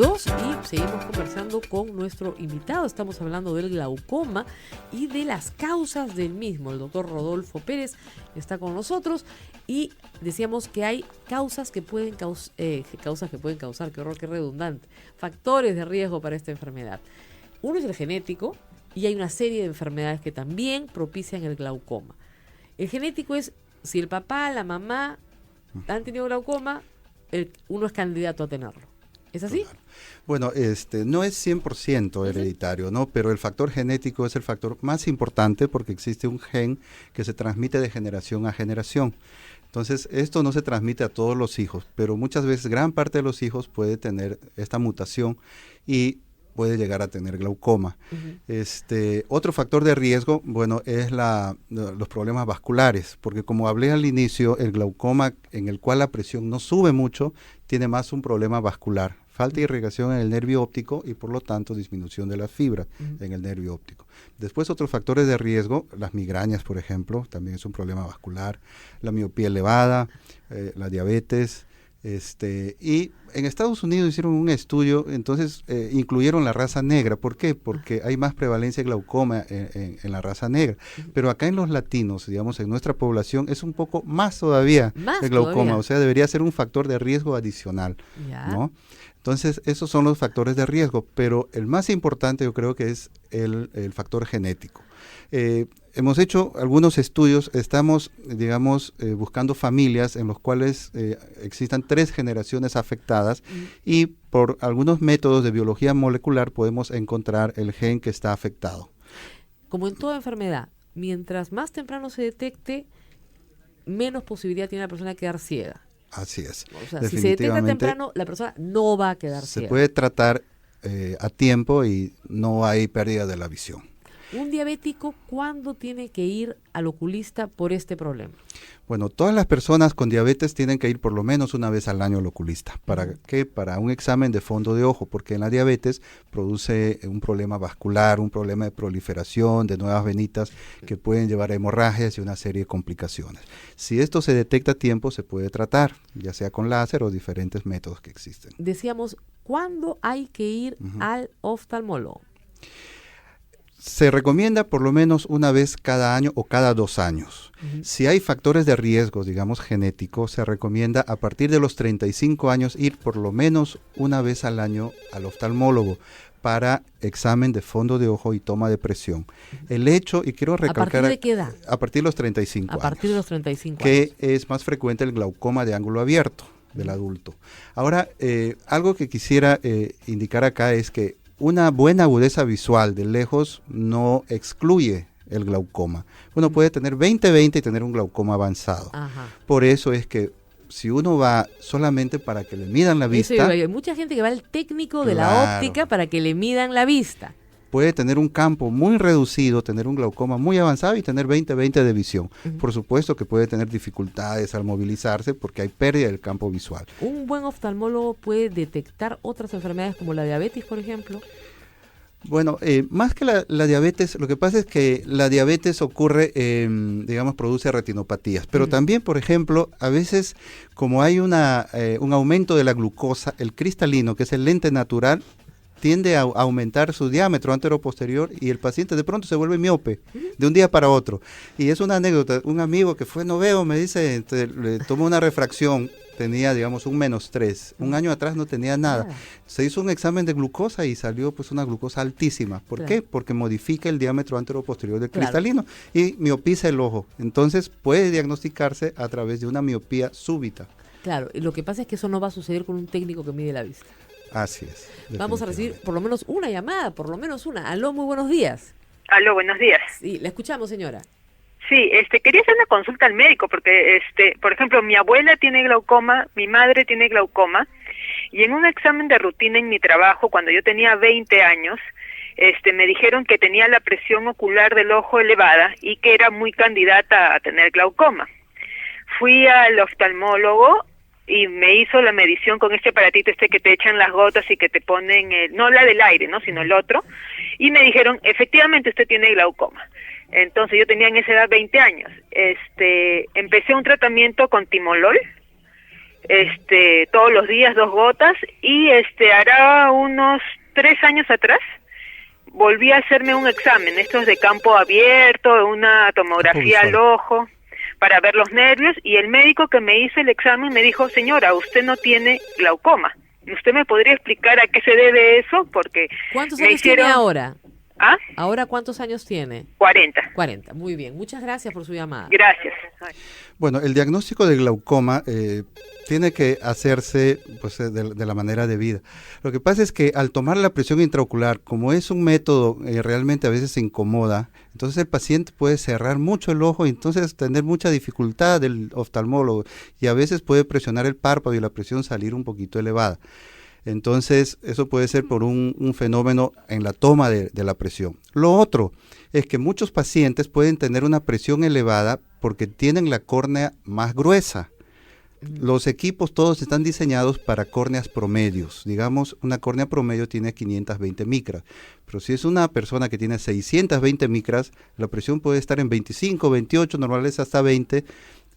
22 y seguimos conversando con nuestro invitado. Estamos hablando del glaucoma y de las causas del mismo. El doctor Rodolfo Pérez está con nosotros y decíamos que hay causas que pueden causar, qué horror, qué redundante, factores de riesgo para esta enfermedad. Uno es el genético y hay una serie de enfermedades que también propician el glaucoma. El genético es si el papá, la mamá han tenido glaucoma, uno es candidato a tenerlo. ¿Es así? Claro. Bueno, no es 100% hereditario, ¿no? Pero el factor genético es el factor más importante porque existe un gen que se transmite de generación a generación. Entonces, esto no se transmite a todos los hijos, pero muchas veces gran parte de los hijos puede tener esta mutación y puede llegar a tener glaucoma. Otro factor de riesgo, bueno, es los problemas vasculares, porque como hablé al inicio, el glaucoma en el cual la presión no sube mucho, tiene más un problema vascular, falta de irrigación en el nervio óptico y por lo tanto disminución de las fibras en el nervio óptico. Después otros factores de riesgo, las migrañas, por ejemplo, también es un problema vascular, la miopía elevada, la diabetes. Y en Estados Unidos hicieron un estudio, entonces incluyeron la raza negra. ¿Por qué? Porque hay más prevalencia de glaucoma en la raza negra. Pero acá en los latinos, digamos, en nuestra población, es un poco más todavía el glaucoma. Todavía. O sea, debería ser un factor de riesgo adicional, ¿no? Entonces, esos son los factores de riesgo. Pero el más importante yo creo que es el factor genético. Hemos hecho algunos estudios, estamos, digamos, buscando familias en los cuales existan 3 generaciones afectadas y por algunos métodos de biología molecular podemos encontrar el gen que está afectado. Como en toda enfermedad, mientras más temprano se detecte, menos posibilidad tiene la persona de quedar ciega. Así es. O sea, si se detecta temprano, la persona no va a quedar ciega. Se puede tratar a tiempo y no hay pérdida de la visión. ¿Un diabético cuándo tiene que ir al oculista por este problema? Bueno, todas las personas con diabetes tienen que ir por lo menos una vez al año al oculista. ¿Para qué? Para un examen de fondo de ojo, porque en la diabetes produce un problema vascular, un problema de proliferación de nuevas venitas que pueden llevar a hemorragias y una serie de complicaciones. Si esto se detecta a tiempo, se puede tratar, ya sea con láser o diferentes métodos que existen. Decíamos, ¿cuándo hay que ir al oftalmólogo? Se recomienda por lo menos una vez cada año o cada 2 años. Si hay factores de riesgo, digamos genéticos, se recomienda a partir de los 35 años ir por lo menos una vez al año al oftalmólogo para examen de fondo de ojo y toma de presión. El hecho, y quiero recalcar... ¿A partir de qué edad? A partir de los 35 años. A partir de los 35 años. Que es más frecuente el glaucoma de ángulo abierto del adulto. Ahora, algo que quisiera indicar acá es que una buena agudeza visual de lejos no excluye el glaucoma. Uno puede tener 20/20 y tener un glaucoma avanzado. Por eso es que si uno va solamente para que le midan la vista... Hay mucha gente que va al técnico de la óptica para que le midan la vista. Puede tener un campo muy reducido, tener un glaucoma muy avanzado y tener 20/20 de visión. Por supuesto que puede tener dificultades al movilizarse porque hay pérdida del campo visual. ¿Un buen oftalmólogo puede detectar otras enfermedades como la diabetes, por ejemplo? Bueno, más que la diabetes, lo que pasa es que la diabetes ocurre, digamos, produce retinopatías. Pero también, por ejemplo, a veces como hay un aumento de la glucosa, el cristalino, que es el lente natural, tiende a aumentar su diámetro antero-posterior y el paciente de pronto se vuelve miope de un día para otro. Y es una anécdota, un amigo que fue noveo me dice, le tomó una refracción, tenía digamos un -3, un año atrás no tenía nada. Se hizo un examen de glucosa y salió pues una glucosa altísima. ¿Por qué? Porque modifica el diámetro antero-posterior del cristalino y miopiza el ojo. Entonces puede diagnosticarse a través de una miopía súbita. Claro, y lo que pasa es que eso no va a suceder con un técnico que mide la vista. Así es. Vamos a recibir por lo menos una llamada, por lo menos una. Aló, muy buenos días. Aló, buenos días. Sí, la escuchamos, señora. Sí, quería hacer una consulta al médico porque, por ejemplo, mi abuela tiene glaucoma, mi madre tiene glaucoma, y en un examen de rutina en mi trabajo, cuando yo tenía 20 años, me dijeron que tenía la presión ocular del ojo elevada y que era muy candidata a tener glaucoma. Fui al oftalmólogo y me hizo la medición con este aparatito que te echan las gotas y que te ponen, no la del aire, ¿no?, sino el otro, y me dijeron, efectivamente usted tiene glaucoma. Entonces yo tenía en esa edad 20 años. Empecé un tratamiento con timolol todos los días 2 gotas, y hará unos 3 años atrás volví a hacerme un examen, estos de campo abierto, una tomografía al ojo, para ver los nervios, y el médico que me hizo el examen me dijo: señora, usted no tiene glaucoma. ¿Usted me podría explicar a qué se debe eso? Porque ¿cuántos años tiene ahora? ¿Ah? ¿Ahora cuántos años tiene? 40. 40, muy bien. Muchas gracias por su llamada. Gracias. Bueno, el diagnóstico de glaucoma tiene que hacerse pues, de la manera debida. Lo que pasa es que al tomar la presión intraocular, como es un método realmente a veces incomoda, entonces el paciente puede cerrar mucho el ojo y entonces tener mucha dificultad del oftalmólogo, y a veces puede presionar el párpado y la presión salir un poquito elevada. Entonces, eso puede ser por un fenómeno en la toma de la presión. Lo otro es que muchos pacientes pueden tener una presión elevada porque tienen la córnea más gruesa. Los equipos todos están diseñados para córneas promedios. Digamos, una córnea promedio tiene 520 micras. Pero si es una persona que tiene 620 micras, la presión puede estar en 25, 28, normalmente hasta 20,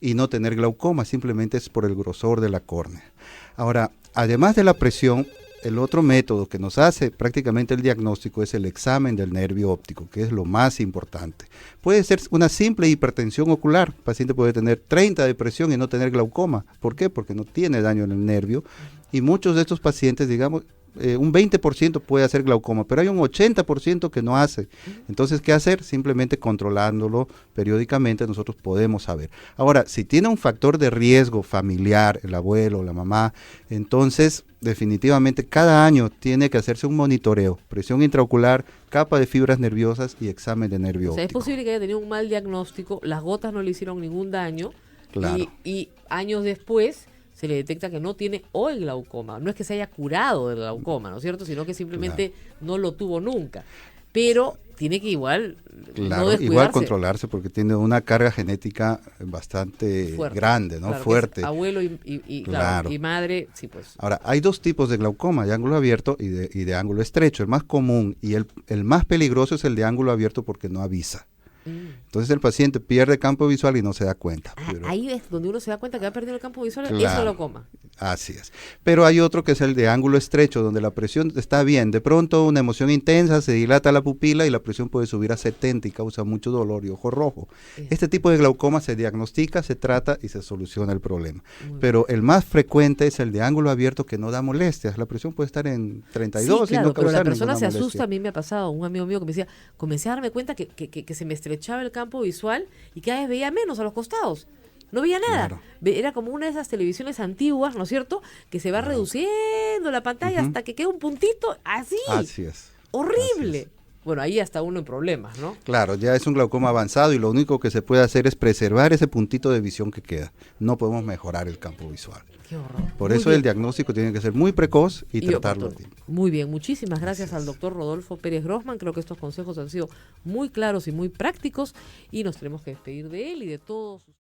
y no tener glaucoma, simplemente es por el grosor de la córnea. Ahora, además de la presión, el otro método que nos hace prácticamente el diagnóstico es el examen del nervio óptico, que es lo más importante. Puede ser una simple hipertensión ocular. El paciente puede tener 30 de presión y no tener glaucoma. ¿Por qué? Porque no tiene daño en el nervio. Y muchos de estos pacientes, digamos, un 20% puede hacer glaucoma, pero hay un 80% que no hace. Entonces, ¿qué hacer? Simplemente controlándolo periódicamente nosotros podemos saber. Ahora, si tiene un factor de riesgo familiar, el abuelo, la mamá, entonces definitivamente cada año tiene que hacerse un monitoreo, presión intraocular, capa de fibras nerviosas y examen de nervio óptico. Es posible que haya tenido un mal diagnóstico, las gotas no le hicieron ningún daño, claro. y años después se le detecta que no tiene o el glaucoma. No es que se haya curado del glaucoma, ¿no es cierto? Sino que simplemente no lo tuvo nunca. Pero tiene que igual no descuidarse. Igual controlarse porque tiene una carga genética bastante grande, ¿no? Fuerte. Abuelo y madre, sí, pues. Ahora, hay dos tipos de glaucoma, de ángulo abierto y de ángulo estrecho. El más común y el más peligroso es el de ángulo abierto porque no avisa. Entonces el paciente pierde campo visual y no se da cuenta. Ahí es donde uno se da cuenta que ha perdido el campo visual, eso es glaucoma. Así es. Pero hay otro que es el de ángulo estrecho, donde la presión está bien. De pronto una emoción intensa, se dilata la pupila y la presión puede subir a 70 y causa mucho dolor y ojo rojo. Este tipo de glaucoma se diagnostica, se trata y se soluciona el problema. Pero el más frecuente es el de ángulo abierto que no da molestias. La presión puede estar en 32 y no causar pero la persona ninguna se molestia. asusta. A mí me ha pasado, un amigo mío que me decía, comencé a darme cuenta que se me estrechaba el campo visual y cada vez veía menos a los costados. No veía nada. Claro. Era como una de esas televisiones antiguas, ¿no es cierto? Que se va reduciendo la pantalla hasta que queda un puntito así. Así es. Horrible. Así es. Bueno, ahí está uno en problemas, ¿no? Claro, ya es un glaucoma avanzado y lo único que se puede hacer es preservar ese puntito de visión que queda. No podemos mejorar el campo visual. Qué horror. Por eso el diagnóstico tiene que ser muy precoz y tratarlo a tiempo. Muy bien, muchísimas gracias al doctor Rodolfo Pérez Grossman. Creo que estos consejos han sido muy claros y muy prácticos y nos tenemos que despedir de él y de todos.